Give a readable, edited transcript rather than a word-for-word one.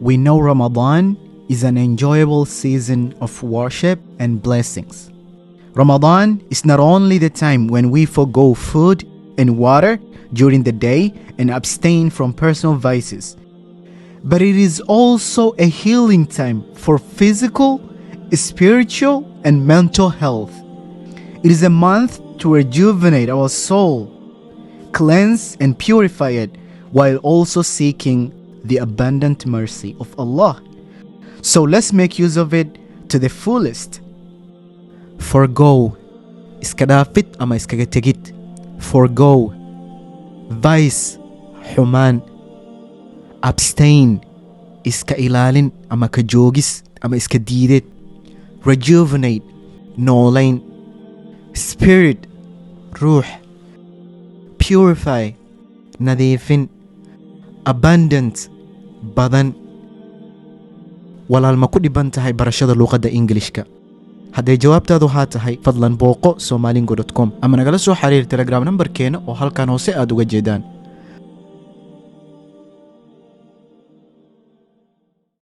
We know Ramadan is an enjoyable season of worship and blessings. Ramadan is not only the time when we forgo food and water during the day and abstain from personal vices, but it is also a healing time for physical, spiritual, and mental health. It is a month to rejuvenate our soul, cleanse and purify it, while also seeking the abundant mercy of Allah. So let's make use of it to the fullest. Forgo, iska dhaafid ama iskaga tegid. Forgo, vice, xumaan. Abstain, iska ilaalin ama ka joogis ama iska diidid. Rejuvenate, noolayn. Spirit, ruux. Purify, nadiifin. Abundant, badan. Walaal ma ku dhiban tahay barashada luqadda Englishka? hadday jawaabtaadu haa tahay fadlan booqo somalingo.com ama nagala soo xiriir telegram numberkeena oo halkan hoose aad uga jeedaan.